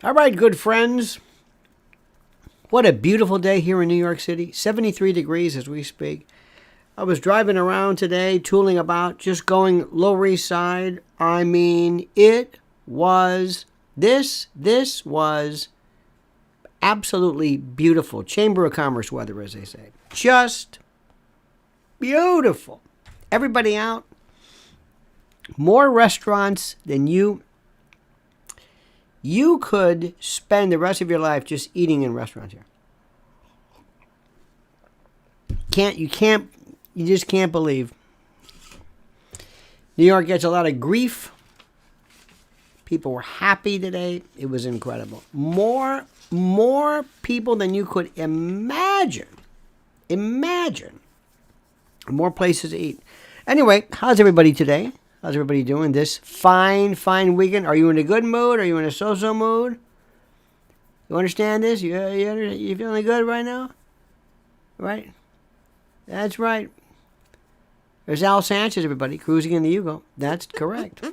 All right, good friends. What a beautiful day here in New York City. 73 degrees as we speak. I was driving around today, tooling about, just going Lower East Side. I mean, this was absolutely beautiful. Chamber of Commerce weather, as they say. Just beautiful. Everybody out. More restaurants than you could spend the rest of your life just eating in restaurants here. You just can't believe. New York gets a lot of grief. People were happy today. It was incredible. More people than you could imagine. More places to eat. Anyway, how's everybody today? How's everybody doing this fine weekend? Are you in a good mood? Are you in a so-so mood? You understand this? You feeling good right now? Right? That's right. There's Al Sanchez, everybody, cruising in the Yugo. That's correct.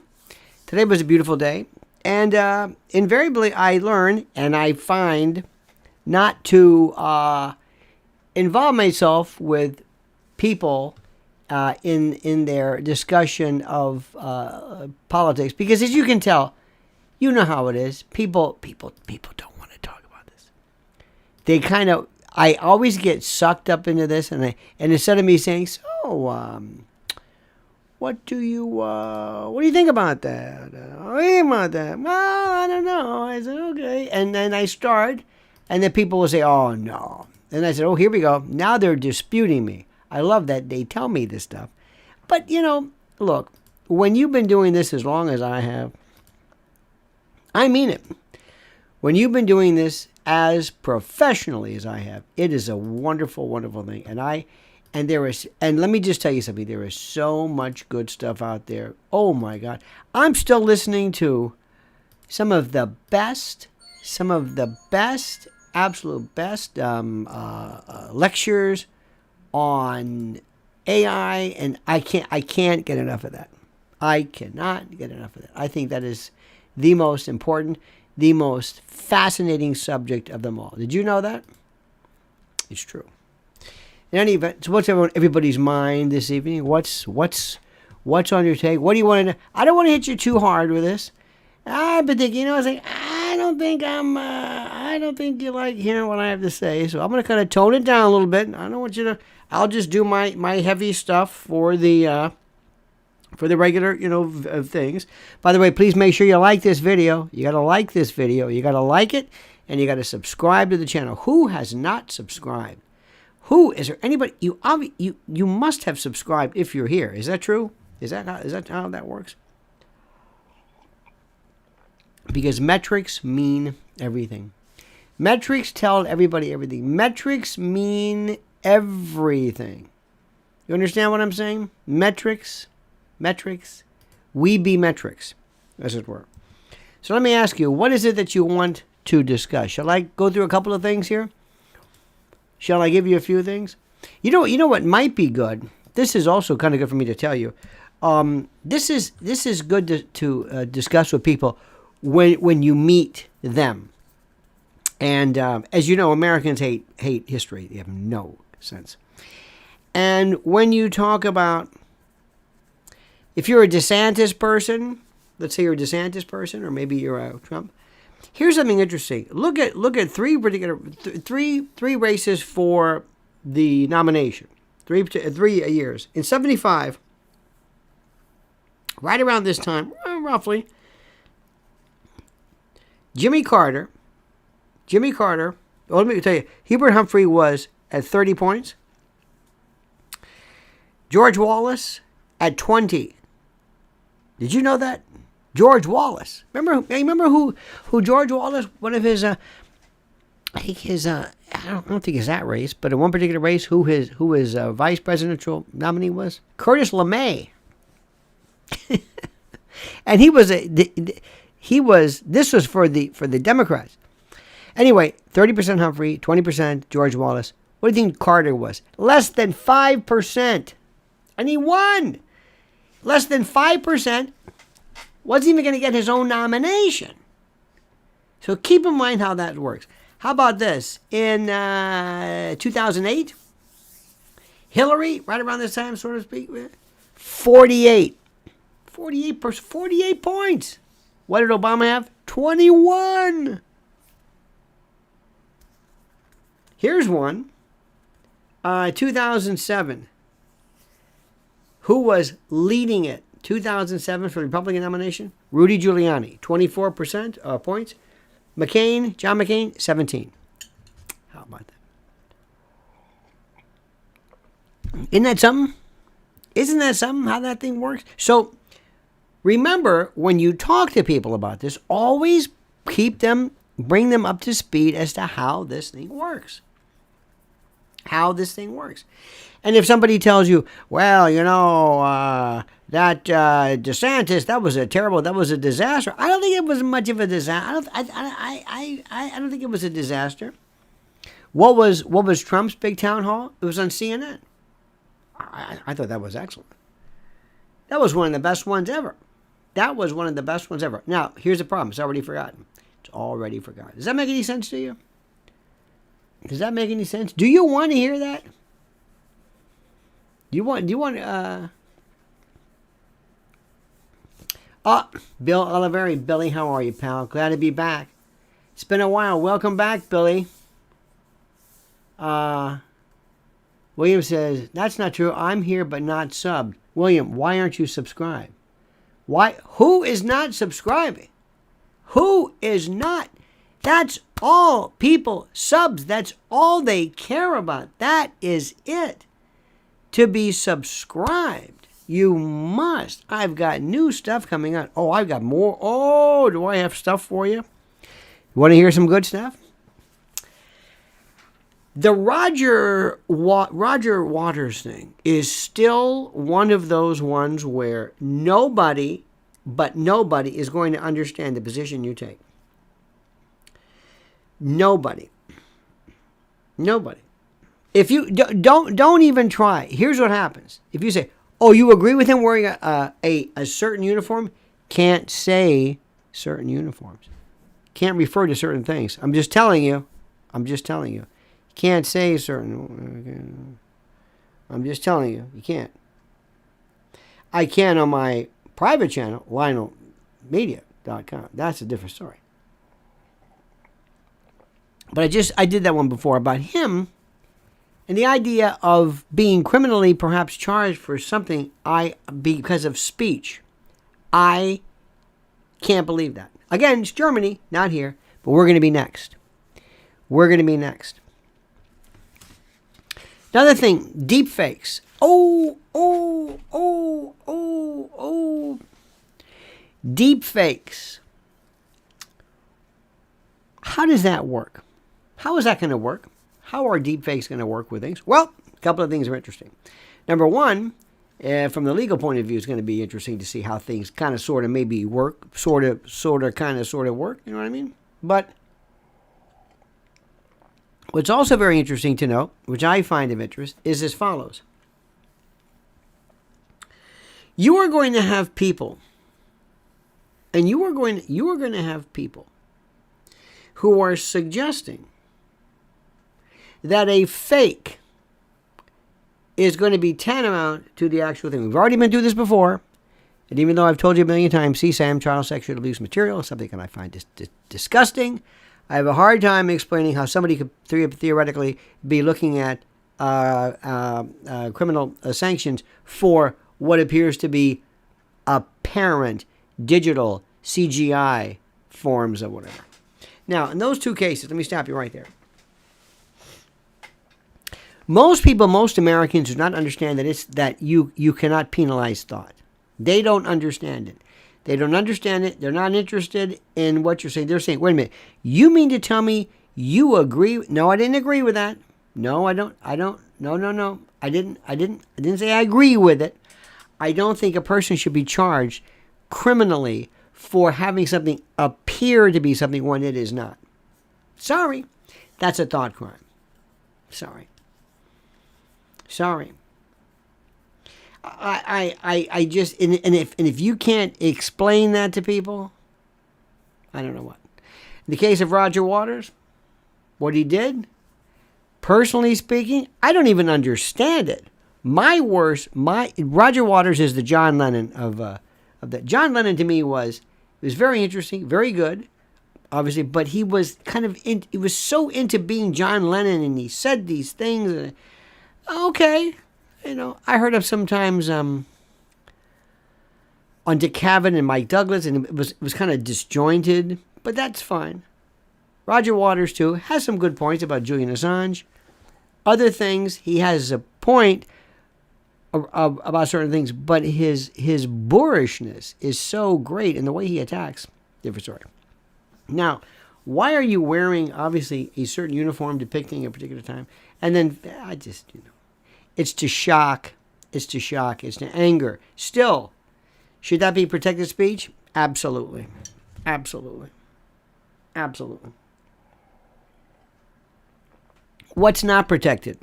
Today was a beautiful day. And invariably, I learn and I find not to involve myself with people in their discussion of politics, because as you can tell, you know how it is. People don't want to talk about this. They kind of. I always get sucked up into this, and instead of me saying, "So, what do you think about that? What do you think about that?" Well, I don't know. I said, okay, and then I start, and then people will say, "Oh no," and I said, "Oh, here we go." Now they're disputing me. I love that they tell me this stuff. But, look, when you've been doing this as long as I have, I mean it. When you've been doing this as professionally as I have, it is a wonderful, wonderful thing. And let me just tell you something. There is so much good stuff out there. Oh, my God. I'm still listening to some of the best, absolute best lectures on AI, and I can't get enough of that. I cannot get enough of that. I think that is the most important, the most fascinating subject of them all. Did you know that? It's true. In any event, so what's on everybody's mind this evening? What's on your take? What do you want to know? I don't want to hit you too hard with this. I've been thinking, I was like, I don't think you like hearing what I have to say, so I'm going to kind of tone it down a little bit. I don't want you to. I'll just do my heavy stuff for the regular, things. By the way, please make sure you like this video. You got to like this video. You got to like it, and you got to subscribe to the channel. Who has not subscribed? Is there anybody? You must have subscribed if you're here. Is that true? Is that how that works? Because metrics mean everything. Metrics tell everybody everything. Metrics mean everything. You understand what I'm saying? Metrics. We be metrics, as it were. So let me ask you, what is it that you want to discuss? Shall I go through a couple of things here? Shall I give you a few things? You know what might be good? This is also kind of good for me to tell you. This is good to discuss with people when you meet them. And as you know, Americans hate history. They have no sense. And when you talk about, if you're a DeSantis person, let's say you're a DeSantis person, or maybe you're a Trump. Here's something interesting. Look at three races for the nomination. Three years. In 1975, right around this time, roughly, Jimmy Carter, well, let me tell you, Hubert Humphrey was at 30 points. George Wallace at 20. Did you know that? George Wallace. Remember who George Wallace, one of his, I don't think it's that race, but in one particular race, who his vice presidential nominee was? Curtis LeMay. And this was for the Democrats. Anyway, 30% Humphrey, 20% George Wallace. What do you think Carter was? Less than 5%. And he won. Less than 5%. Wasn't even going to get his own nomination. So keep in mind how that works. How about this? In 2008, Hillary, right around this time, so to speak, 48 points. What did Obama have? 21. Here's one. 2007. Who was leading it? 2007 for the Republican nomination? Rudy Giuliani, 24% points. John McCain, 17. How about that? Isn't that something? Isn't that something how that thing works? So remember, when you talk to people about this, always bring them up to speed as to how this thing works. How this thing works. And if somebody tells you, well, that DeSantis, that was a disaster. I don't think it was much of a disaster. I don't think it was a disaster. What was Trump's big town hall? It was on CNN. I thought that was excellent. That was one of the best ones ever. Now, here's the problem. It's already forgotten. Does that make any sense to you? Does that make any sense? Do you want to hear that? Do you want Bill Oliveri. Billy, how are you, pal? Glad to be back. It's been a while. Welcome back, Billy. William says, that's not true. I'm here but not subbed. William, why aren't you subscribed? Why? Who is not subscribing? Who is not? That's all people, subs. That's all they care about. That is it. To be subscribed, you must. I've got new stuff coming out. Oh, I've got more. Oh, do I have stuff for you? You want to hear some good stuff? The Roger Waters thing is still one of those ones where nobody is going to understand the position you take. Nobody. If you don't even try. Here's what happens. If you say, "Oh, you agree with him wearing a certain uniform," can't say certain uniforms. Can't refer to certain things. I'm just telling you. Can't say certain. I'm just telling you. You can't. I can on my private channel, LionelMedia.com. That's a different story. But I did that one before about him and the idea of being criminally perhaps charged for something because of speech. I can't believe that. Again, it's Germany, not here, but we're going to be next. Another thing, deep fakes. Deep fakes. How does that work? How is that going to work? How are deep fakes going to work with things? Well, a couple of things are interesting. Number one, from the legal point of view, it's going to be interesting to see how things kind of sort of maybe work, sort of work. You know what I mean? But what's also very interesting to note, which I find of interest, is as follows. You are going to have people, and you are going to have people who are suggesting that a fake is going to be tantamount to the actual thing. We've already been through this before, and even though I've told you a million times, CSAM, child sexual abuse material, is something that I find disgusting. I have a hard time explaining how somebody could theoretically be looking at criminal sanctions for what appears to be apparent digital CGI forms of whatever. Now, in those two cases, let me stop you right there. Most Americans do not understand that you cannot penalize thought. They don't understand it. They don't understand it. They're not interested in what you're saying. They're saying, wait a minute, you mean to tell me you agree? No, I didn't agree with that. No, I don't. No. I didn't say I agree with it. I don't think a person should be charged criminally for having something appear to be something when it is not. Sorry. That's a thought crime. Sorry. I just, and if you can't explain that to people, I don't know what. In the case of Roger Waters, what he did, personally speaking, I don't even understand it. Roger Waters is the John Lennon of that. John Lennon to me was very interesting, very good, obviously, but he was he was so into being John Lennon, and he said these things. And, okay, I heard of sometimes on Dick Cavett and Mike Douglas, and it was kind of disjointed, but that's fine. Roger Waters too has some good points about Julian Assange. Other things, he has a point about certain things, but his boorishness is so great, and the way he attacks, different story. Now, why are you wearing, obviously, a certain uniform depicting a particular time? And then, it's to shock. It's to anger. Still, should that be protected speech? Absolutely. Absolutely. Absolutely. What's not protected?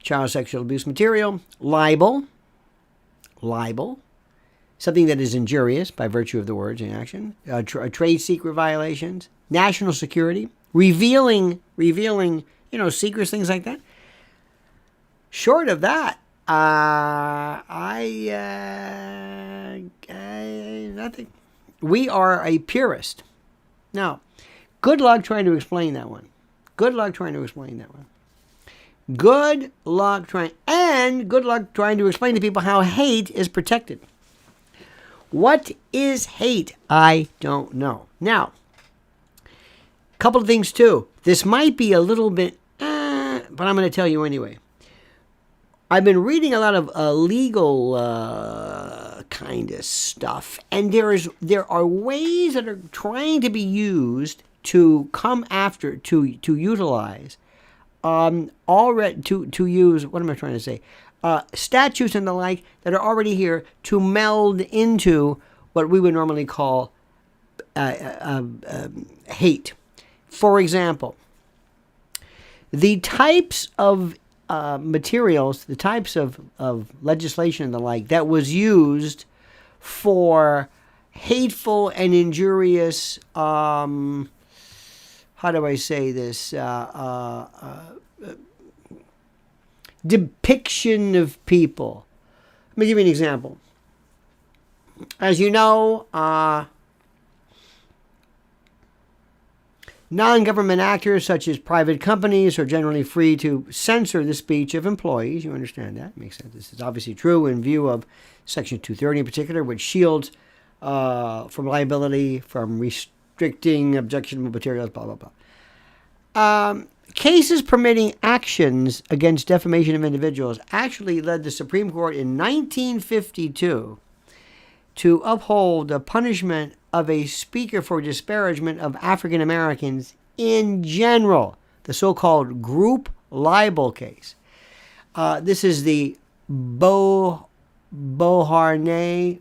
Child sexual abuse material, libel, something that is injurious by virtue of the words in action, trade secret violations, national security, revealing, secrets, things like that. Short of that, nothing. We are a purist. Now, good luck trying to explain that one. Good luck trying to explain to explain to people how hate is protected. What is hate? I don't know. Now, a couple of things too. This might be a little bit, but I'm going to tell you anyway. I've been reading a lot of legal kind of stuff, and there are ways that are trying to be used to come after, to utilize, already to use, what am I trying to say? Statutes and the like that are already here to meld into what we would normally call hate. For example, the types of materials, the types of legislation and the like that was used for hateful and injurious, how do I say this, depiction of people. Let me give you an example. As you know, non-government actors such as private companies are generally free to censor the speech of employees. You understand that? Makes sense. This is obviously true in view of Section 230 in particular, which shields from liability, from restricting objectionable materials, blah, blah, blah. Cases permitting actions against defamation of individuals actually led the Supreme Court in 1952 to uphold the punishment of a speaker for disparagement of African Americans in general, the so-called group libel case. This is the Beauharnais, Beauharnais,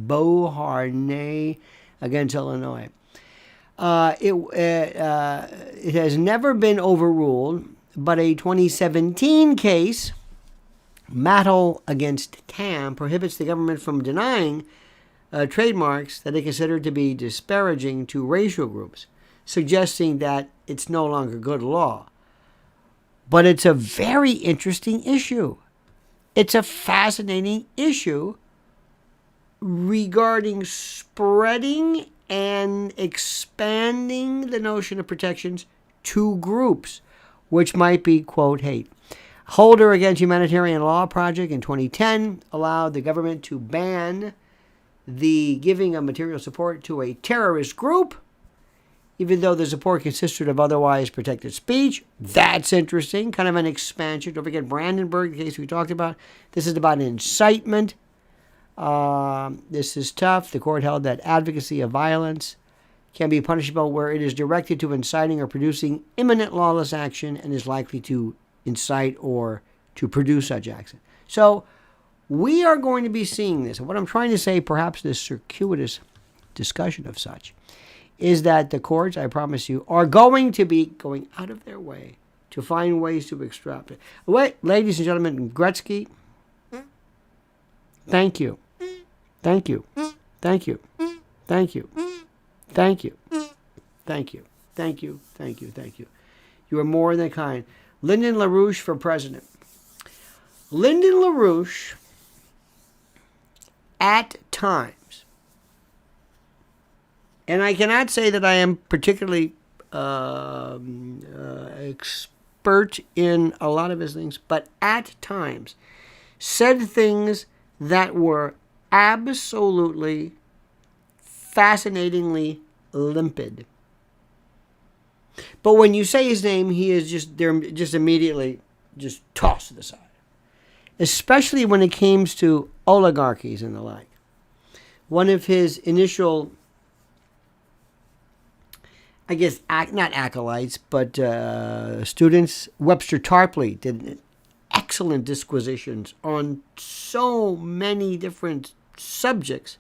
Beauharnais against Illinois. It has never been overruled, but a 2017 case, Mattel against Tam, prohibits the government from denying trademarks that they consider to be disparaging to racial groups, suggesting that it's no longer good law. But it's a very interesting issue. It's a fascinating issue regarding spreading and expanding the notion of protections to groups, which might be, quote, hate. Holder against Humanitarian Law Project in 2010 allowed the government to ban the giving of material support to a terrorist group, even though the support consisted of otherwise protected speech. That's interesting. Kind of an expansion. Don't forget Brandenburg, the case we talked about. This is about incitement. This is tough. The court held that advocacy of violence can be punishable where it is directed to inciting or producing imminent lawless action and is likely to incite or to produce such action. So we are going to be seeing this. And what I'm trying to say, perhaps this circuitous discussion of such, is that the courts, I promise you, are going to be going out of their way to find ways to extrapolate. Wait, ladies and gentlemen, Gretzky, thank you. Thank you. Thank you. Thank you. Thank you. Thank you. Thank you. Thank you. Thank you. You are more than kind. Lyndon LaRouche for president. Lyndon LaRouche, at times, and I cannot say that I am particularly expert in a lot of his things, but at times said things that were absolutely fascinatingly limpid. But when you say his name, he is just immediately just tossed to the side. Especially when it came to oligarchies and the like. One of his initial, I guess, not acolytes, but students, Webster Tarpley, did excellent disquisitions on so many different subjects,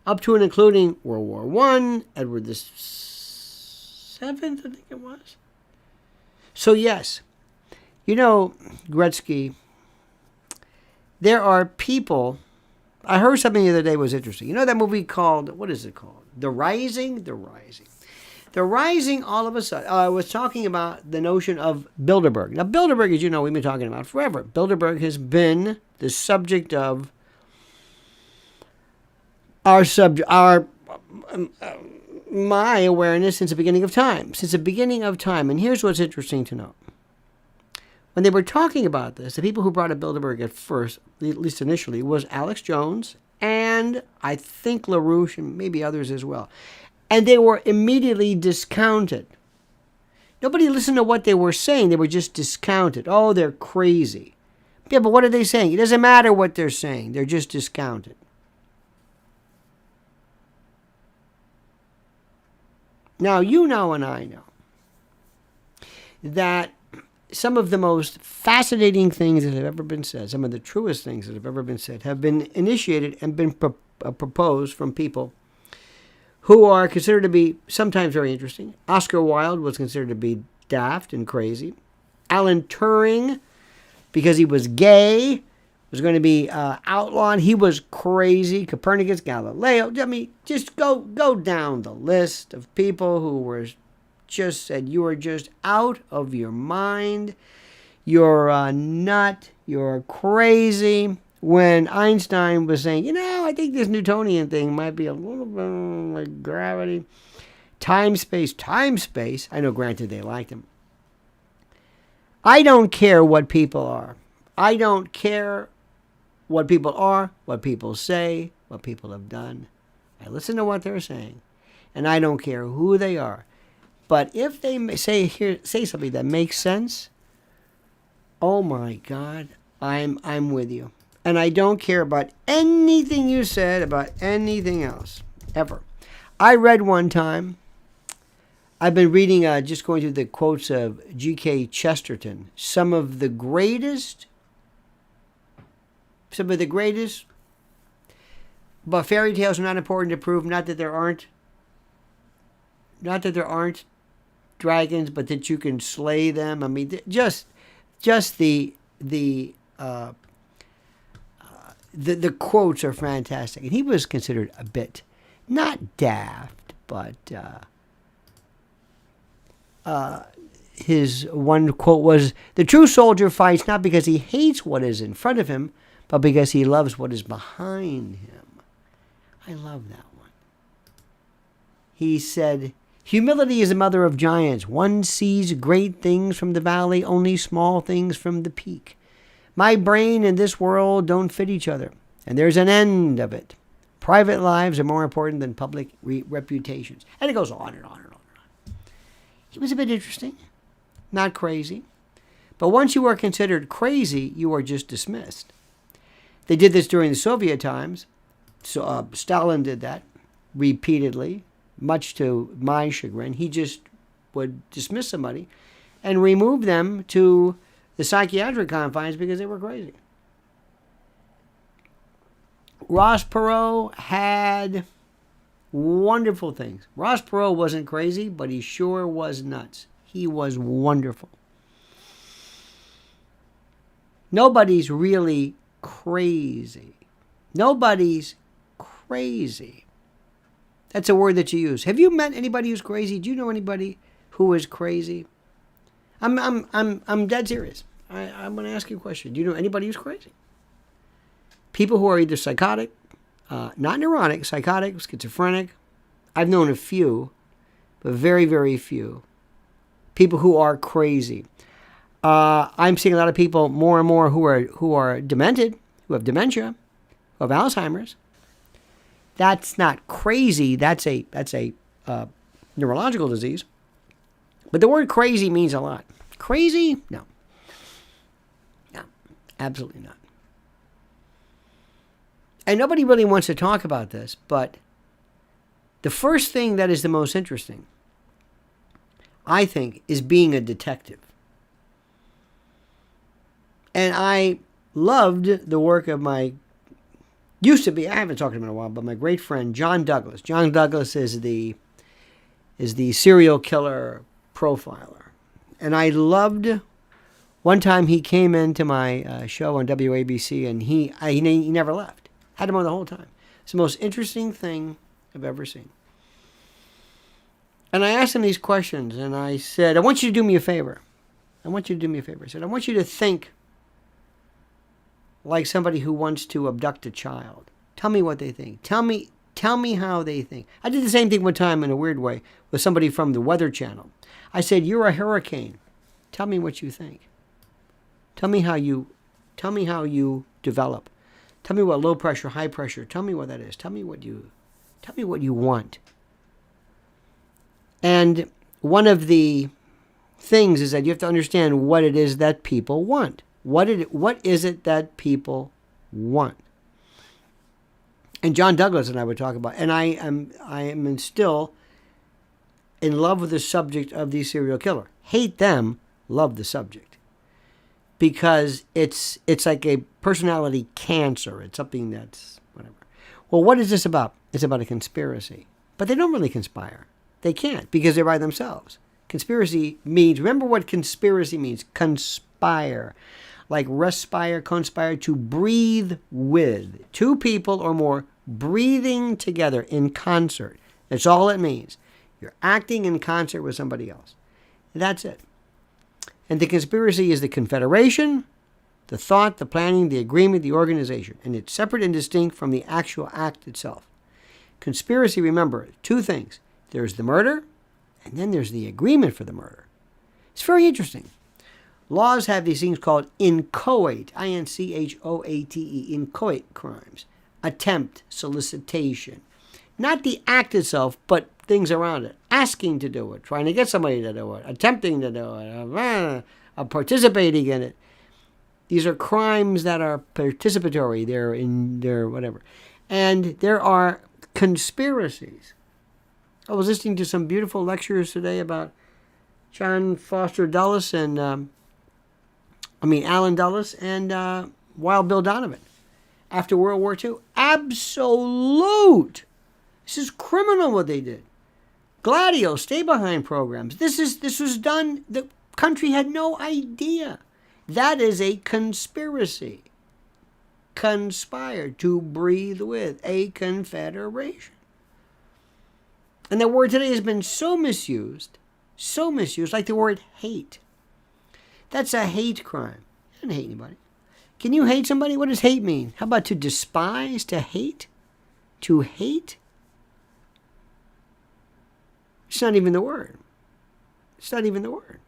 up to and including World War I, Edward VII, I think it was. So yes, Gretzky, there are people. I heard something the other day was interesting. You know that movie called, what is it called? The Rising? The Rising. The Rising, all of a sudden, I was talking about the notion of Bilderberg. Now, Bilderberg, as you know, we've been talking about forever. Bilderberg has been the subject of my awareness since the beginning of time. And here's what's interesting to know. When they were talking about this, the people who brought up Bilderberg at first, at least initially, was Alex Jones and I think LaRouche and maybe others as well. And they were immediately discounted. Nobody listened to what they were saying. They were just discounted. Oh, they're crazy. Yeah, but what are they saying? It doesn't matter what they're saying. They're just discounted. Now, you know and I know that some of the most fascinating things that have ever been said, some of the truest things that have ever been said, have been initiated and been proposed from people who are considered to be sometimes very interesting. Oscar Wilde was considered to be daft and crazy. Alan Turing, because he was gay, was going to be outlawed. He was crazy. Copernicus, Galileo. I mean, just go down the list of people who were just said, you are just out of your mind. You're a nut. You're crazy. When Einstein was saying, I think this Newtonian thing might be a little bit like gravity. Time, space. I know, granted, they liked him. I don't care what people are. I don't care what people are, what people say, what people have done. I listen to what they're saying, and I don't care who they are. But if they say something that makes sense, oh my God, I'm with you. And I don't care about anything you said about anything else, ever. I read one time, I've been reading, just going through the quotes of G.K. Chesterton, some of the greatest, but fairy tales are not important to prove, not that there aren't dragons, but that you can slay them. I mean, just the quotes are fantastic. And he was considered a bit, not daft, but his one quote was, the true soldier fights not because he hates what is in front of him, but because he loves what is behind him. I love that one. He said, humility is the mother of giants. One sees great things from the valley, only small things from the peak. My brain and this world don't fit each other, and there's an end of it. Private lives are more important than public reputations. And it goes on and on and on and on. He was a bit interesting, not crazy. But once you are considered crazy, you are just dismissed. They did this during the Soviet times. So Stalin did that repeatedly, much to my chagrin. He just would dismiss somebody and remove them to the psychiatric confines because they were crazy. Ross Perot had wonderful things. Ross Perot wasn't crazy, but he sure was nuts. He was wonderful. Nobody's really crazy. Nobody's crazy. That's a word that you use. Have you met anybody who's crazy? Do you know anybody who is crazy? I'm dead serious. I'm going to ask you a question. Do you know anybody who's crazy? People who are either psychotic, not neurotic, psychotic, schizophrenic. I've known a few, but very, very few. People who are crazy. I'm seeing a lot of people more and more who are demented, who have dementia, who have Alzheimer's. That's not crazy. That's a neurological disease. But the word crazy means a lot. Crazy? No. No, absolutely not. And nobody really wants to talk about this, but the first thing that is the most interesting, I think, is being a detective. And I loved the work of I haven't talked to him in a while, but my great friend, John Douglas. John Douglas is the serial killer profiler. And I loved, one time he came into my show on WABC, and he never left. Had him on the whole time. It's the most interesting thing I've ever seen. And I asked him these questions, and I said, I want you to do me a favor. I said, I want you to think like somebody who wants to abduct a child. Tell me what they think. Tell me how they think. I did the same thing one time in a weird way with somebody from the Weather Channel. I said, you're a hurricane. Tell me what you think. Tell me how you develop. Tell me what low pressure, high pressure. Tell me what that is. Tell me what you want. And one of the things is that you have to understand what it is that people want. What is it that people want? And John Douglas and I would talk about, and I am still in love with the subject of the serial killer. Hate them, love the subject. Because it's like a personality cancer. It's something that's whatever. Well, what is this about? It's about a conspiracy. But they don't really conspire. They can't because they're by themselves. Conspiracy means, remember what conspiracy means. Conspire. Like respire, conspire, to breathe with. Two people or more breathing together in concert. That's all it means. You're acting in concert with somebody else. That's it. And the conspiracy is the confederation, the thought, the planning, the agreement, the organization. And it's separate and distinct from the actual act itself. Conspiracy, remember, two things. There's the murder, and then there's the agreement for the murder. It's very interesting. Laws have these things called inchoate, I-N-C-H-O-A-T-E, inchoate crimes. Attempt, solicitation. Not the act itself, but things around it. Asking to do it, trying to get somebody to do it, attempting to do it, participating in it. These are crimes that are participatory. They're whatever. And there are conspiracies. I was listening to some beautiful lectures today about John Foster Dulles and Alan Dulles and Wild Bill Donovan after World War II. Absolute. This is criminal what they did. Gladio, stay-behind programs. This was done. The country had no idea. That is a conspiracy. Conspire, to breathe with, a confederation. And that word today has been so misused, like the word hate. That's a hate crime. I don't hate anybody. Can you hate somebody? What does hate mean? How about to despise, to hate? To hate? It's not even the word. It's not even the word.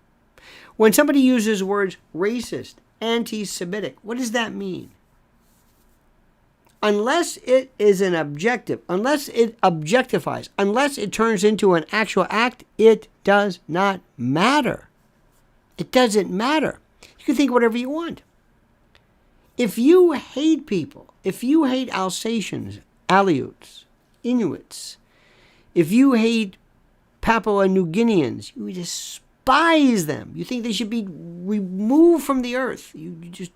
When somebody uses words racist, anti-Semitic, what does that mean? Unless it is an objective, unless it objectifies, unless it turns into an actual act, it does not matter. It doesn't matter. You can think whatever you want. If you hate people, if you hate Alsatians, Aleuts, Inuits, if you hate Papua New Guineans, you despise them. You think they should be removed from the earth. You just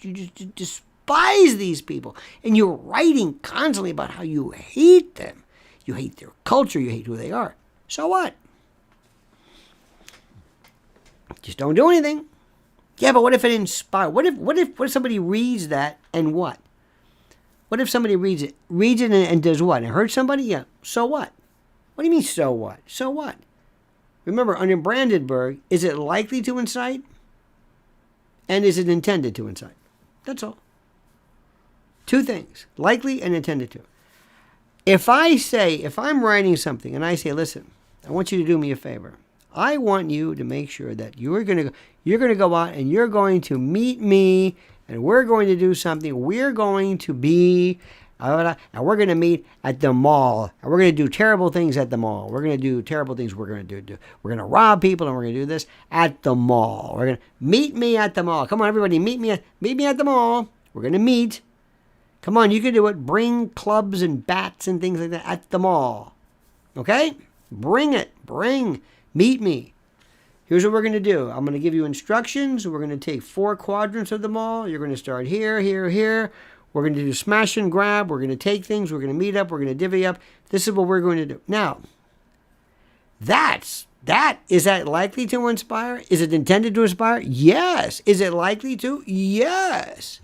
despise these people. And you're writing constantly about how you hate them. You hate their culture. You hate who they are. So what? Just don't do anything. Yeah, but what if it inspires? What if somebody reads that and what? What if somebody reads it and does what? And hurts somebody? Yeah. So what? What do you mean, so what? So what? Remember, under Brandenburg, is it likely to incite? And is it intended to incite? That's all. Two things, likely and intended to. If I'm writing something and I say, listen, I want you to do me a favor. I want you to make sure that you're going to go out and you're going to meet me and we're going to do something. We're going to be, and we're going to meet at the mall. And we're going to do terrible things at the mall. We're going to do terrible things. We're going to we're going to rob people and we're going to do this at the mall. We're going to meet me at the mall. Come on, everybody, meet me at the mall. We're going to meet. Come on, you can do it. Bring clubs and bats and things like that at the mall. Okay? Bring it. Meet me. Here's what we're going to do. I'm going to give you instructions. We're going to take 4 quadrants of the mall. You're going to start here, here, here. We're going to do smash and grab. We're going to take things. We're going to meet up. We're going to divvy up. This is what we're going to do. Now, is that likely to inspire? Is it intended to inspire? Yes. Is it likely to? Yes.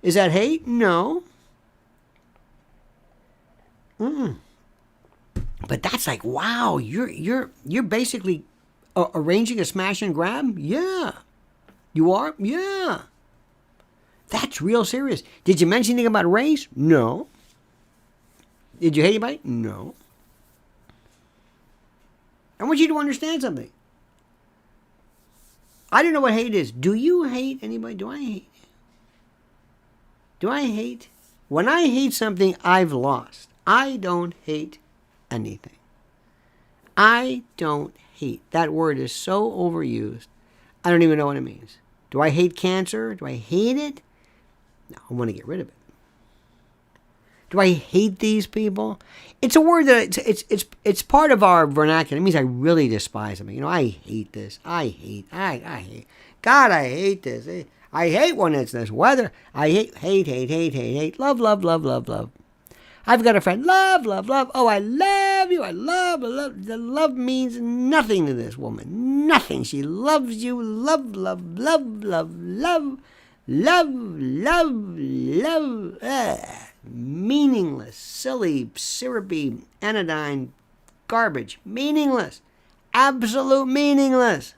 Is that hate? No. But that's like, wow, you're basically arranging a smash and grab? Yeah. You are? Yeah. That's real serious. Did you mention anything about race? No. Did you hate anybody? No. I want you to understand something. I don't know what hate is. Do you hate anybody? Do I hate? Do I hate? When I hate something, I've lost. I don't hate anything. I don't hate. That word is so overused. I don't even know what it means. Do I hate cancer? Do I hate it? No, I want to get rid of it. Do I hate these people? It's a word that it's part of our vernacular. It means I really despise them. I hate this. I hate. God, I hate this. I hate when it's this weather. I hate. Love. I've got a friend. Love. Oh, I love you. I love. The love means nothing to this woman. Nothing. She loves you. Love. Meaningless, silly, syrupy, anodyne garbage. Meaningless. Absolute meaningless.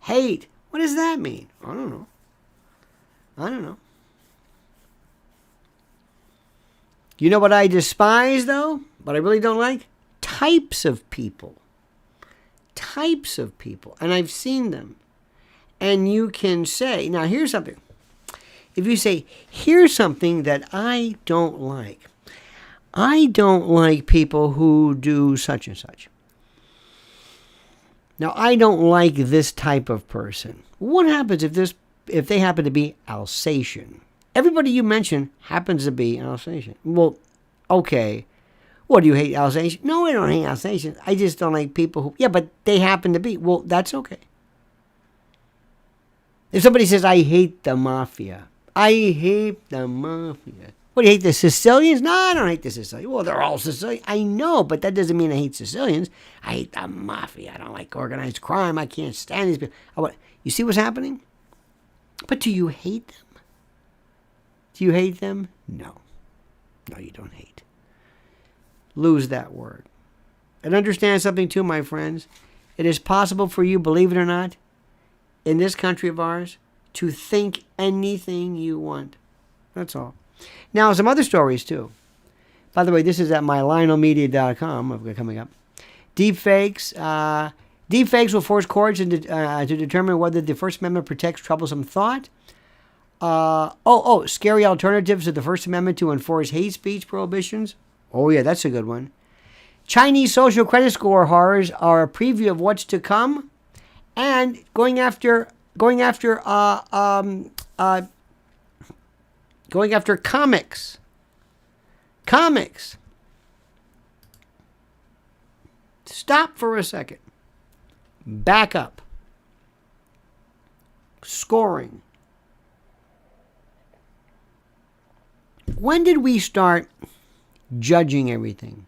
Hate. What does that mean? I don't know. You know what I despise, though? What I really don't like? Types of people. And I've seen them. And you can say, now here's something. If you say, here's something that I don't like. I don't like people who do such and such. Now, I don't like this type of person. What happens if they happen to be Alsatian? Everybody you mention happens to be an Alsatian. Well, okay. What, do you hate Alsatian? No, I don't hate Alsatians. I just don't like people who... Yeah, but they happen to be. Well, that's okay. If somebody says, I hate the mafia. I hate the mafia. What, do you hate the Sicilians? No, I don't hate the Sicilians. Well, they're all Sicilian. I know, but that doesn't mean I hate Sicilians. I hate the mafia. I don't like organized crime. I can't stand these people. You see what's happening? But do you hate them? Do you hate them? No. No, you don't hate. Lose that word. And understand something too, my friends. It is possible for you, believe it or not, in this country of ours, to think anything you want. That's all. Now, some other stories too. By the way, this is at my LionelMedia.com coming up. Deepfakes. Deepfakes will force courts to determine whether the First Amendment protects troublesome thought. Scary alternatives to the First Amendment to enforce hate speech prohibitions. Oh, yeah, that's a good one. Chinese social credit score horrors are a preview of what's to come. And going after comics. Stop for a second. Back up. Scoring. When did we start judging everything?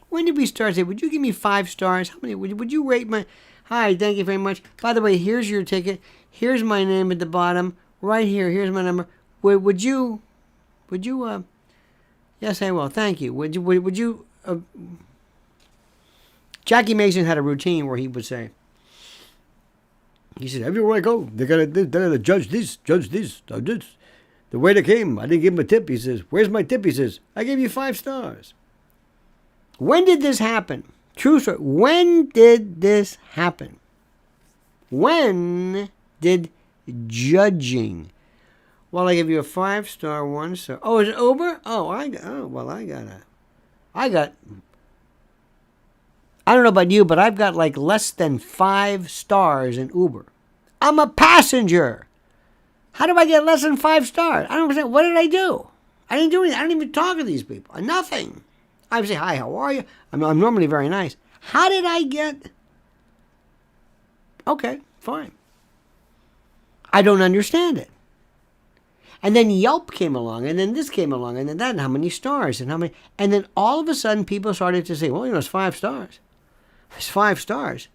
When did we start saying, would you give me 5 stars? How many would you rate my... Hi, thank you very much. By the way, here's your ticket. Here's my name at the bottom. Right here, here's my number. Would you, yes, I will. Thank you. Would you, Jackie Mason had a routine where he would say, he said, everywhere I go, they gotta judge this, judge this. The waiter came, I didn't give him a tip. He says, where's my tip? He says, I gave you 5 stars. When did this happen? True story. When did this happen? When did judging? Well, I give you a 5-star, 1 star. Oh, is it Uber? I don't know about you, but I've got like less than 5 stars in Uber. I'm a passenger. How do I get less than 5 stars? I don't understand. What did I do? I didn't do anything. I didn't even talk to these people. Nothing. I would say, hi, how are you? I'm normally very nice. How did I get... Okay, fine. I don't understand it. And then Yelp came along, and then this came along, and then that, and how many stars, and how many... And then all of a sudden, people started to say, well, it's 5 stars. It's 5 stars.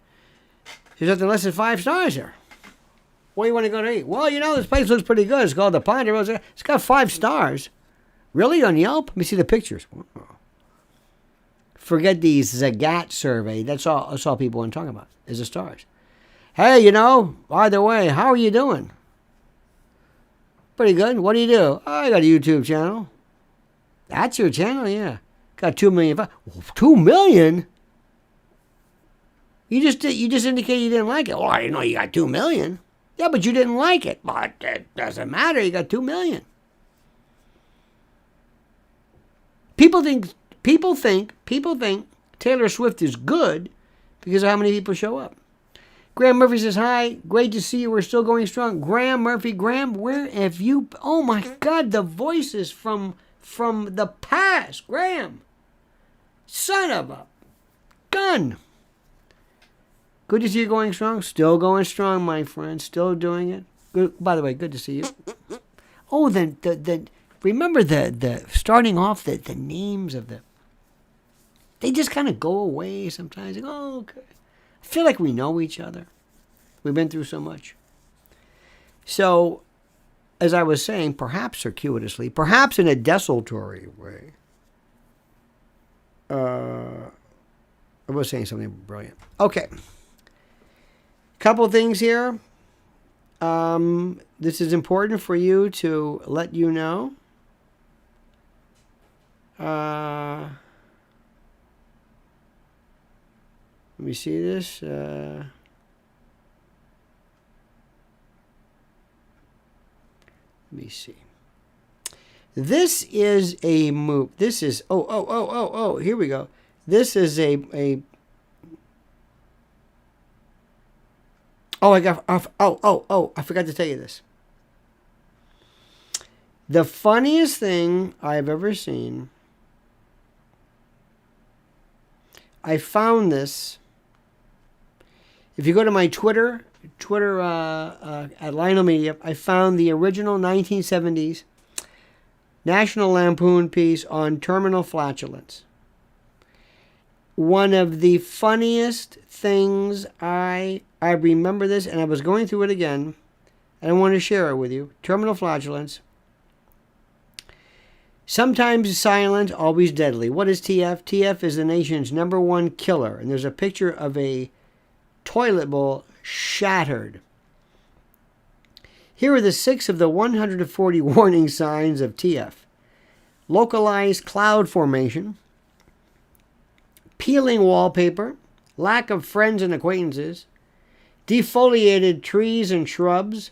There's nothing less than 5 stars here. Where do you want to go to eat? Well, this place looks pretty good. It's called the Ponder. It's got 5 stars. Really? On Yelp? Let me see the pictures. Forget the Zagat survey. That's all people want to talk about, is the stars. Hey, either way, how are you doing? Pretty good. What do you do? Oh, I got a YouTube channel. That's your channel? Yeah. Got 2 million. 2 million? You just indicated you didn't like it. Well, I didn't know you got 2 million. Yeah, but you didn't like it. But it doesn't matter. You got 2 million. People think Taylor Swift is good because of how many people show up. Graham Murphy says, hi, great to see you. We're still going strong. Graham Murphy, where have you... Oh, my God, the voices from the past. Graham, son of a gun. Good to see you going strong. Still going strong, my friend. Still doing it. Good. By the way, good to see you. Oh, then remember the starting off the names of the... They just kind of go away sometimes. Like, oh, okay. I feel like we know each other. We've been through so much. So, as I was saying, perhaps circuitously, perhaps in a desultory way, I was saying something brilliant. Okay. Couple things here. This is important for you to let you know. Let me see this. Let me see. This is a move. This is here we go. This is a I forgot to tell you this. The funniest thing I've ever seen. I found this. If you go to my Twitter at Lionel Media, I found the original 1970s National Lampoon piece on terminal flatulence. One of the funniest things, I remember this, and I was going through it again, and I want to share it with you. Terminal flatulence. Sometimes silent, always deadly. What is TF? TF is the nation's #1 killer. And there's a picture of a toilet bowl shattered. Here are the 6 of the 140 warning signs of TF. Localized cloud formation, peeling wallpaper, lack of friends and acquaintances, defoliated trees and shrubs,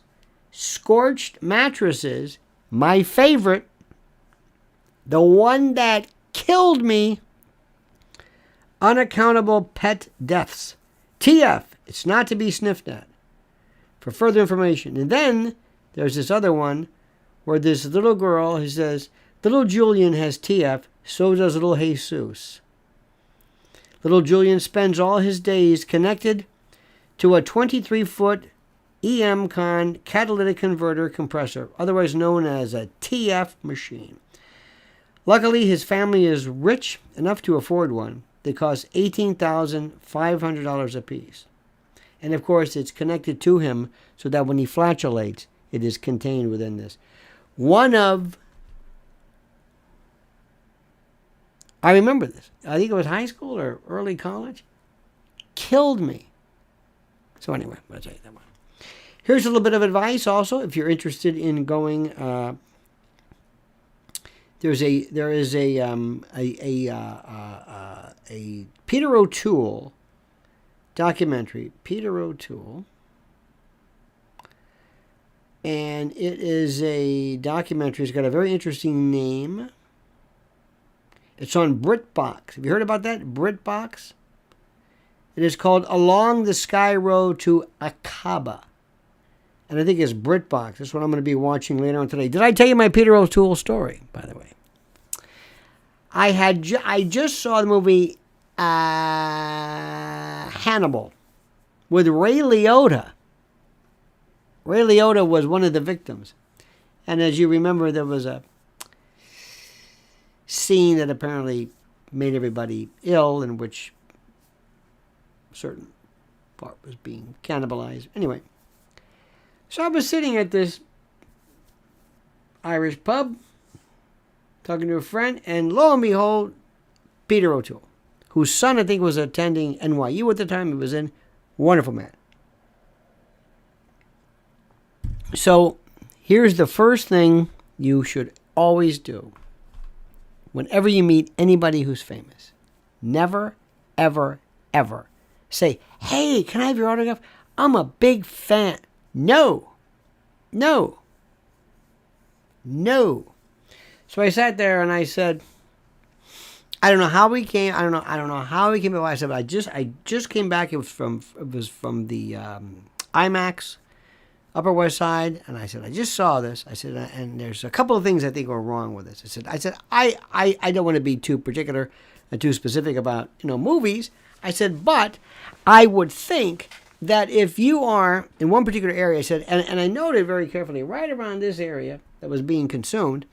scorched mattresses, my favorite, the one that killed me, unaccountable pet deaths. TF, it's not to be sniffed at. For further information. And then there's this other one where this little girl, he says, little Julian has TF, so does little Jesus. Little Julian spends all his days connected to a 23-foot EM-con catalytic converter compressor, otherwise known as a TF machine. Luckily, his family is rich enough to afford one. They cost $18,500 apiece. And of course, it's connected to him so that when he flatulates, it is contained within this. I remember this. I think it was high school or early college. killed me. So anyway, I'll tell you that one. Here's a little bit of advice also if you're interested in going. There is a Peter O'Toole documentary. Peter O'Toole. And it is a documentary. It's got a very interesting name. It's on BritBox. Have you heard about that? BritBox? It is called Along the Sky Road to Aqaba. And I think it's BritBox. That's what I'm going to be watching later on today. Did I tell you my Peter O'Toole story, by the way? I just saw the movie Hannibal with Ray Liotta. Ray Liotta was one of the victims. And as you remember, there was a scene that apparently made everybody ill in which a certain part was being cannibalized. Anyway, so I was sitting at this Irish pub talking to a friend, and lo and behold, Peter O'Toole, whose son I think was attending NYU at the time he was in. Wonderful man. So here's the first thing you should always do whenever you meet anybody who's famous. Never, ever, ever say, hey, can I have your autograph? I'm a big fan. No. So I sat there and I said, I don't know how he came. I don't know how he came. I said, I just came back. It was from the IMAX, Upper West Side, and I said, I just saw this. I said, and there's a couple of things I think are wrong with this. I said, I don't want to be too particular and too specific about movies. I said, but I would think that if you are in one particular area, I said, and I noted very carefully, right around this area that was being consumed,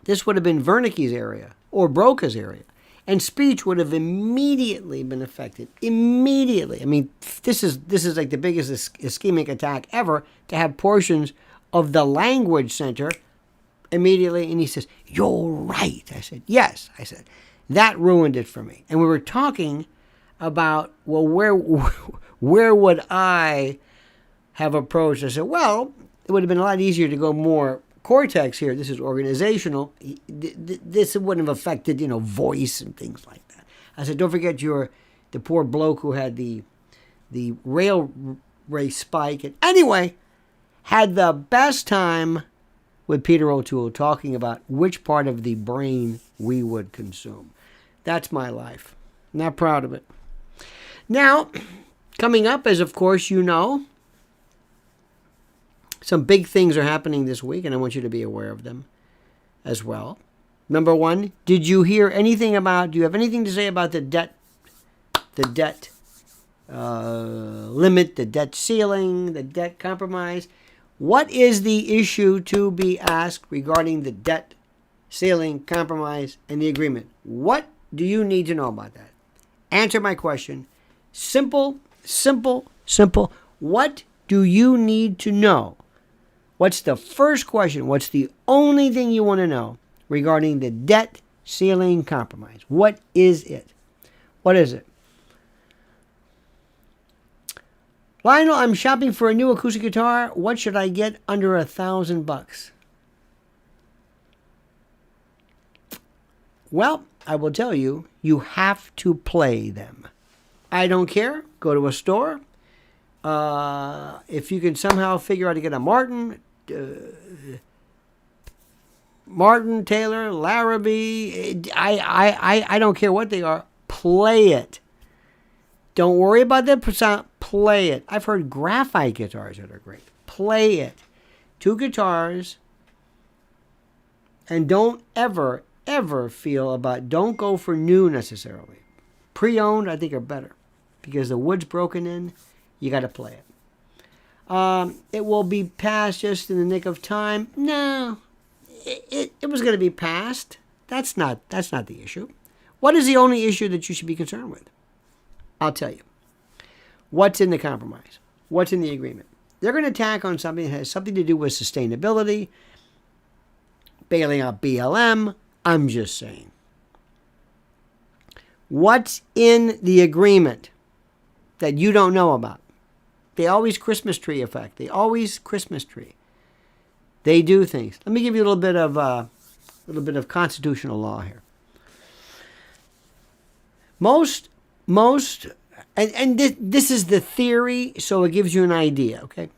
this would have been Wernicke's area or Broca's area. And speech would have immediately been affected. Immediately. I mean, this is like the biggest ischemic attack ever to have portions of the language center immediately. And he says, you're right. I said, yes. I said, that ruined it for me. And we were talking about, well, where would I have approached? I said, well, it would have been a lot easier to go more cortex here. This is organizational. This wouldn't have affected, voice and things like that. I said, don't forget the poor bloke who had the rail race spike. And anyway, had the best time with Peter O'Toole talking about which part of the brain we would consume. That's my life. Not proud of it. Now, coming up, as of course you know, some big things are happening this week, and I want you to be aware of them as well. Number one, did you hear anything do you have anything to say about the debt limit, the debt ceiling, the debt compromise? What is the issue to be asked regarding the debt ceiling, compromise, and the agreement? What do you need to know about that? Answer my question. Simple. What do you need to know? What's the first question? What's the only thing you want to know regarding the debt ceiling compromise? What is it? What is it? Lionel, I'm shopping for a new acoustic guitar. What should I get under $1,000? Well, I will tell you, you have to play them. I don't care. Go to a store. If you can somehow figure out to get a Martin, Taylor, Larrabee, I don't care what they are. Play it. Don't worry about the percent. Play it. I've heard graphite guitars that are great. Play it. 2 guitars. And don't ever feel don't go for new necessarily. Pre-owned, I think, are better. Because the wood's broken in, you got to play it. It will be passed just in the nick of time. No, it was going to be passed. That's not the issue. What is the only issue that you should be concerned with? I'll tell you. What's in the compromise? What's in the agreement? They're going to tack on something that has something to do with sustainability, bailing out BLM. I'm just saying. What's in the agreement? that you don't know about. They always Christmas tree effect. They always Christmas tree. They do things. Let me give you a little bit of constitutional law here. Most, and this is the theory, so it gives you an idea, okay?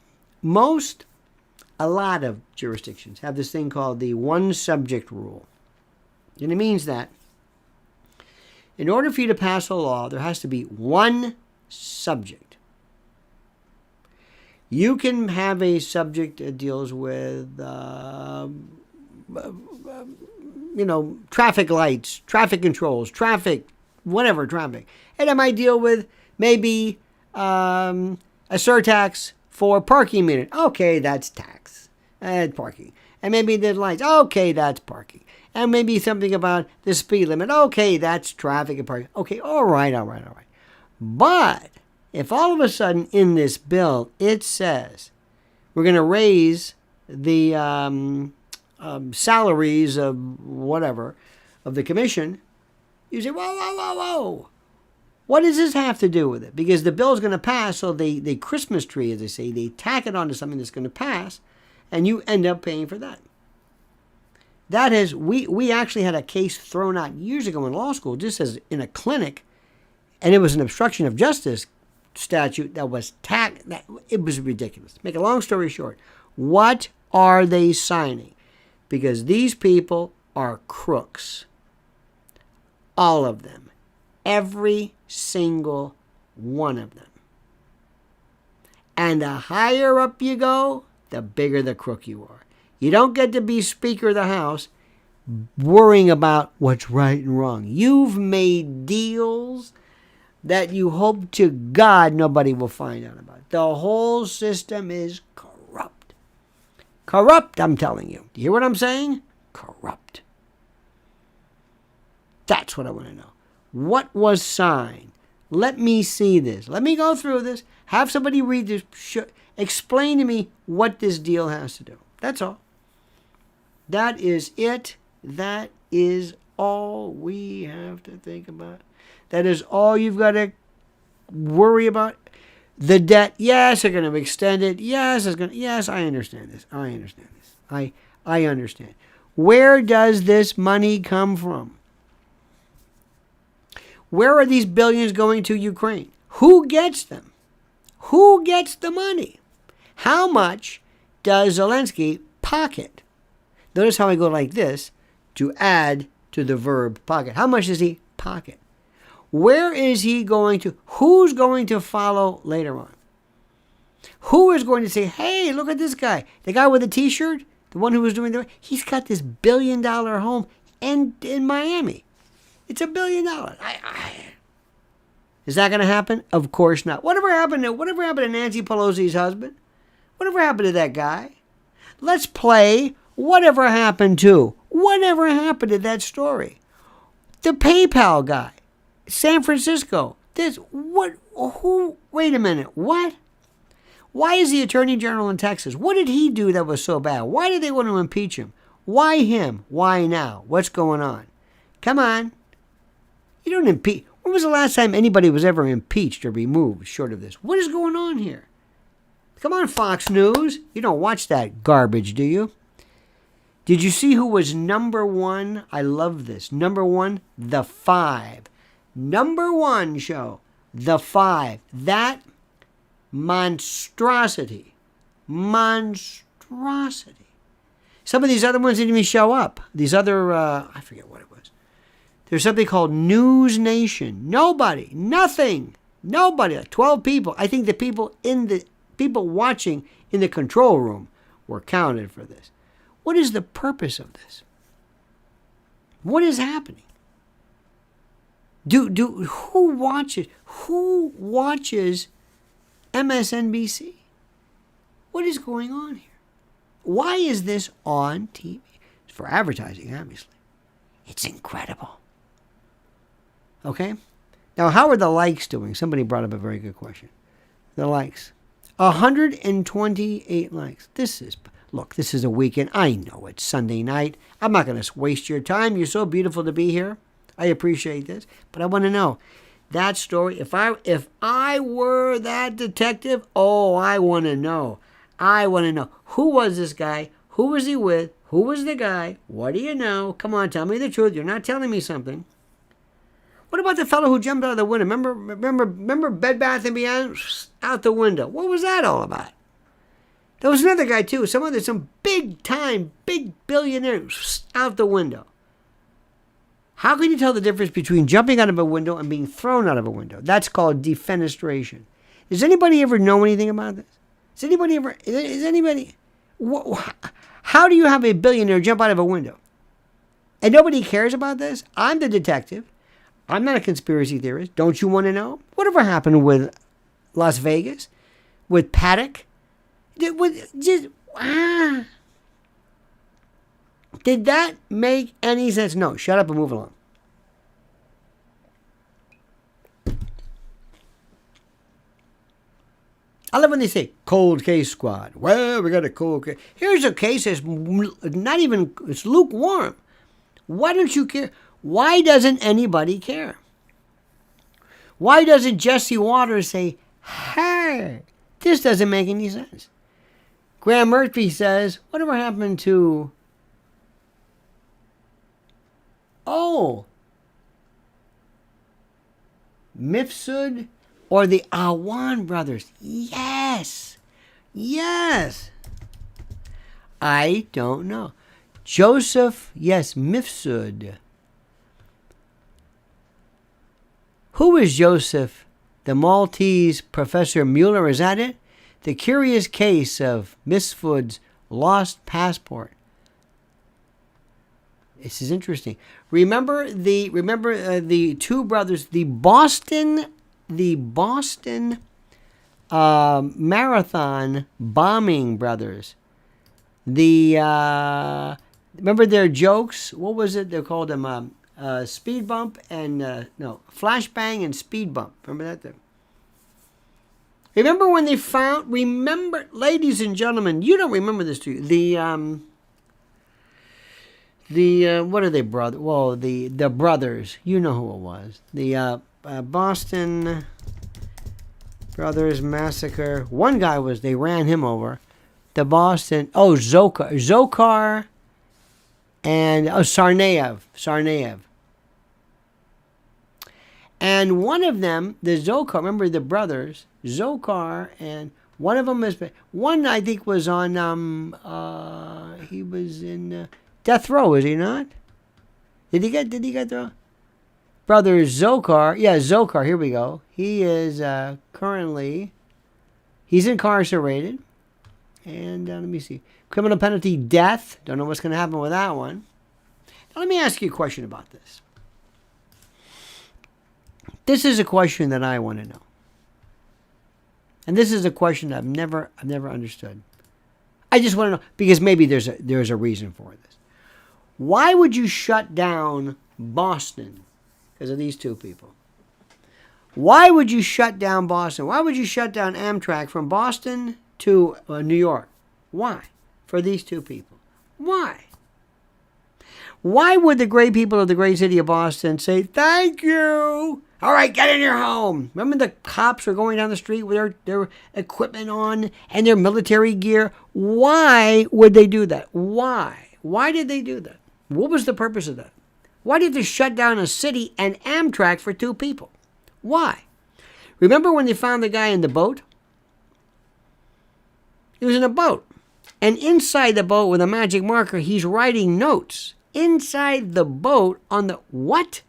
A lot of jurisdictions have this thing called the one subject rule. And it means that in order for you to pass a law, there has to be one subject. You can have a subject that deals with, traffic lights, traffic controls, traffic. And it might deal with maybe a surtax for parking meter. Okay, that's tax. Parking. And maybe the lights. Okay, that's parking. And maybe something about the speed limit. Okay, that's traffic and parking. Okay, all right. But if all of a sudden in this bill it says we're going to raise the salaries of the commission, you say, whoa. What does this have to do with it? Because the bill is going to pass, so they Christmas tree, as they say, they tack it onto something that's going to pass, and you end up paying for that. That is, we actually had a case thrown out years ago in law school, just as in a clinic, and it was an obstruction of justice statute that was it was ridiculous. Make a long story short, what are they signing? Because these people are crooks. All of them. Every single one of them. And the higher up you go, the bigger the crook you are. You don't get to be Speaker of the House worrying about what's right and wrong. You've made deals that you hope to God nobody will find out about. The whole system is corrupt. Corrupt, I'm telling you. Do you hear what I'm saying? Corrupt. That's what I want to know. What was signed? Let me see this. Let me go through this. Have somebody read this. Explain to me what this deal has to do. That's all. That is it. That is all we have to think about. That is all you've got to worry about. The debt, yes, they're going to extend it. Yes, I understand this. I understand. Where does this money come from? Where are these billions going to Ukraine? Who gets them? Who gets the money? How much does Zelensky pocket? Notice how I go like this to add to the verb pocket. How much does he pocket? Where is he going to? Who's going to follow later on? Who is going to say, hey, look at this guy. The guy with the t-shirt, the one who was doing he's got this $1 billion home in Miami. It's $1 billion. Is that going to happen? Of course not. Whatever happened to Nancy Pelosi's husband? Whatever happened to that guy? Let's play whatever happened to that story. The PayPal guy. San Francisco. Wait a minute. What? Why is the Attorney General in Texas? What did he do that was so bad? Why did they want to impeach him? Why him? Why now? What's going on? Come on. You don't impeach. When was the last time anybody was ever impeached or removed short of this? What is going on here? Come on, Fox News. You don't watch that garbage, do you? Did you see who was number one? I love this. Number one, The Five. Number one show, The Five. That monstrosity. Some of these other ones didn't even show up. These other, I forget what it was. There's something called News Nation. Nobody. Nothing. Nobody. Like 12 people. I think the people watching in the control room were counted for this. What is the purpose of this? What is happening? Who watches MSNBC? What is going on here? Why is this on TV? It's for advertising, obviously. It's incredible. Okay? Now, how are the likes doing? Somebody brought up a very good question. The likes. 128 likes. This is a weekend. I know it's Sunday night. I'm not going to waste your time. You're so beautiful to be here. I appreciate this. But I want to know, that story. If I were that detective, oh, I want to know. I want to know. Who was this guy? Who was he with? Who was the guy? What do you know? Come on, tell me the truth. You're not telling me something. What about the fellow who jumped out of the window? Remember Bed Bath & Beyond? Out the window. What was that all about? There was another guy too. Some big billionaire out the window. How can you tell the difference between jumping out of a window and being thrown out of a window? That's called defenestration. Does anybody ever know anything about this? How do you have a billionaire jump out of a window? And nobody cares about this? I'm the detective. I'm not a conspiracy theorist. Don't you want to know? Whatever happened with Las Vegas? With Paddock? Did that make any sense? No. Shut up and move along. I love when they say cold case squad. Well, we got a cold case. Here's a case that's not even, it's lukewarm. Why don't you care? Why doesn't anybody care? Why doesn't Jesse Waters say, hey, this doesn't make any sense? Graham Murphy says, whatever happened to, Mifsud or the Awan brothers? Yes. I don't know. Joseph, yes, Mifsud. Who is Joseph? The Maltese Professor Mueller, is that it? The curious case of Mifsud's lost passport. This is interesting. Remember the two brothers, the Boston Marathon bombing brothers. Remember their jokes? What was it? They called them speed bump and flashbang and speed bump. Remember that? Remember when they found? Ladies and gentlemen, you don't remember this, do you? What are they, brother? Well, the brothers. You know who it was. The Boston Brothers Massacre. One guy they ran him over. The Boston. Zokar, and Sarnaev. And one of them, the Zokar. Remember the brothers, Zokar, and one of them one I think was on. He was in death row, is he not? Did he get thrown? Brother Zokar, Zokar. Here we go. He is currently. He's incarcerated, and let me see. Criminal penalty, death. Don't know what's going to happen with that one. Now let me ask you a question about this. This is a question that I want to know. And this is a question I've never understood. I just want to know, because maybe there's a reason for this. Why would you shut down Boston because of these two people? Why would you shut down Boston? Why would you shut down Amtrak from Boston to New York? Why? For these two people. Why? Why would the great people of the great city of Boston say, thank you? All right, get in your home. Remember the cops were going down the street with their equipment on and their military gear? Why would they do that? Why? Why did they do that? What was the purpose of that? Why did they shut down a city and Amtrak for two people? Why? Remember when they found the guy in the boat? He was in a boat. And inside the boat with a magic marker, he's writing notes. Inside the boat on the what?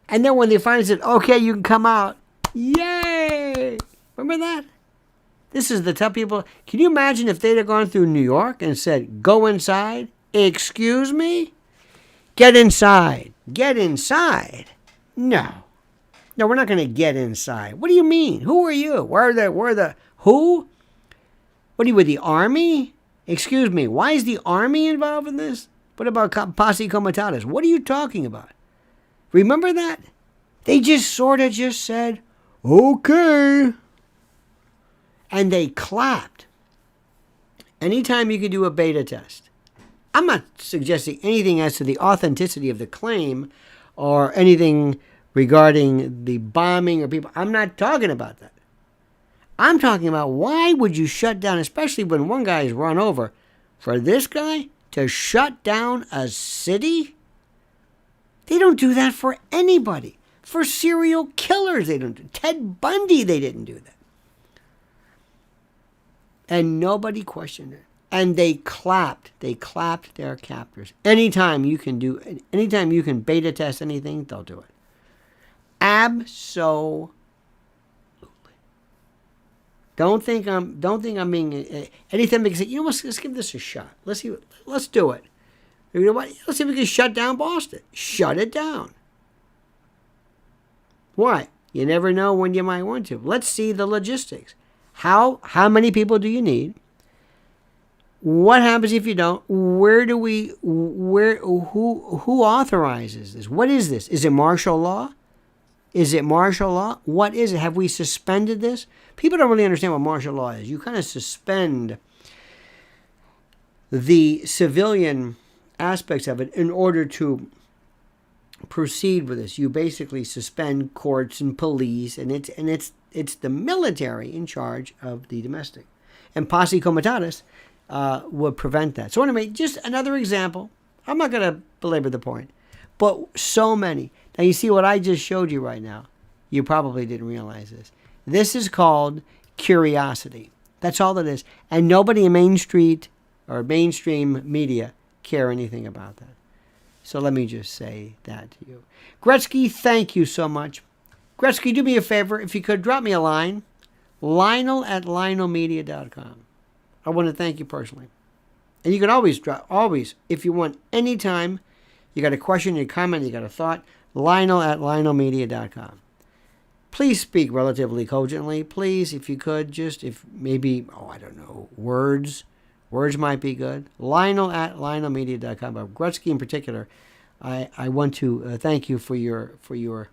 And then when they finally said, okay, you can come out. Yay! Remember that? This is the tough people. Can you imagine if they'd have gone through New York and said, go inside? Excuse me? Get inside. Get inside? No. No, we're not going to get inside. What do you mean? Who are you? Who? What are you, with the army? Excuse me, why is the army involved in this? What about posse comitatus? What are you talking about? Remember that? They just sort of just said, okay. And they clapped. Anytime you can do a beta test. I'm not suggesting anything as to the authenticity of the claim or anything regarding the bombing or people. I'm not talking about that. I'm talking about why would you shut down, especially when one guy is run over, for this guy to shut down a city? They don't do that for anybody. For serial killers, they don't do. Ted Bundy, they didn't do that. And nobody questioned it. And they clapped their captors. Anytime you can beta test anything, they'll do it. Absolutely. Don't think I'm being anything because you know what, let's give this a shot. Let's do it. You know what? Let's see if we can shut down Boston. Shut it down. Why? You never know when you might want to. Let's see the logistics. How many people do you need? What happens if you don't? Who authorizes this? What is this? Is it martial law? What is it? Have we suspended this? People don't really understand what martial law is. You kind of suspend the civilian aspects of it in order to proceed with this. You basically suspend courts and police, and it's the military in charge of the domestic. And posse comitatus would prevent that. So anyway, just another example. I'm not going to belabor the point, but so many. Now you see what I just showed you right now. You probably didn't realize this. This is called curiosity. That's all it is. And nobody in mainstream media care anything about that. So let me just say that to you. Gretzky, thank you so much. Gretzky, do me a favor. If you could drop me a line. Lionel@lionelmedia.com. I want to thank you personally. And you can always, if you want, anytime, you got a question, you comment, you got a thought, Lionel@lionelmedia.com. Please speak relatively cogently. Please, if you could, if maybe, words might be good. Lionel@lionelmedia.com. But Gretzky in particular, I want to thank you for your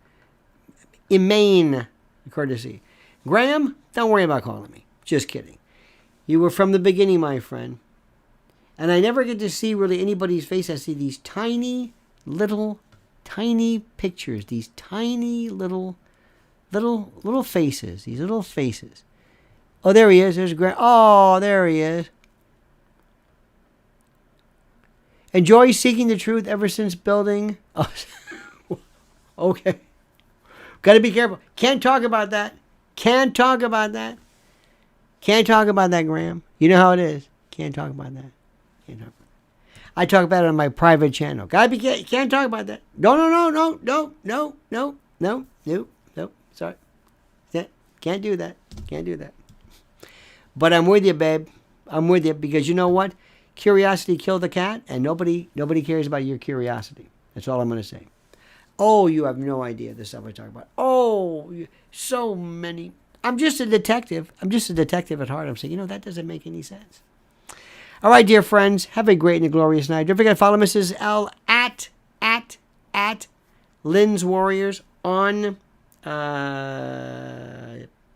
inane courtesy. Graham, don't worry about calling me. Just kidding. You were from the beginning, my friend. And I never get to see really anybody's face. I see these tiny pictures, these tiny little faces, these little faces. Oh, there he is. There's Graham. Oh, there he is. Enjoy seeking the truth ever since building. Oh, okay. Got to be careful. Can't talk about that. Can't talk about that, Graham. You know how it is. Can't talk about that. I talk about it on my private channel. Can't talk about that. No. Sorry. Can't do that. But I'm with you, babe. I'm with you because you know what? Curiosity killed the cat, and nobody cares about your curiosity. That's all I'm going to say. Oh, you have no idea the stuff I talk about. Oh, so many. I'm just a detective. I'm just a detective at heart. I'm saying, that doesn't make any sense. All right, dear friends, have a great and a glorious night. Don't forget to follow Mrs. L at Lynn's Warriors on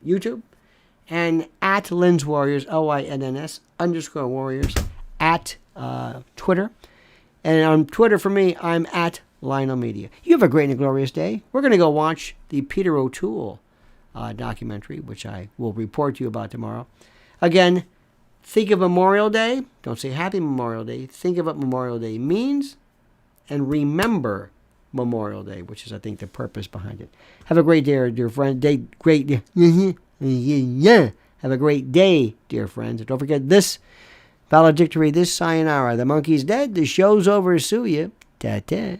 YouTube and at Lynn's Warriors, LYNNS_Warriors at Twitter. And on Twitter for me, I'm at Lionel Media. You have a great and a glorious day. We're going to go watch the Peter O'Toole documentary, which I will report to you about tomorrow. Again, think of Memorial Day. Don't say Happy Memorial Day. Think of what Memorial Day means and remember Memorial Day, which is, I think, the purpose behind it. Have a great day, dear friend. Have a great day, dear friends. And don't forget this valedictory, this sayonara. The monkey's dead. The show's over. Sue ya. Ta-ta.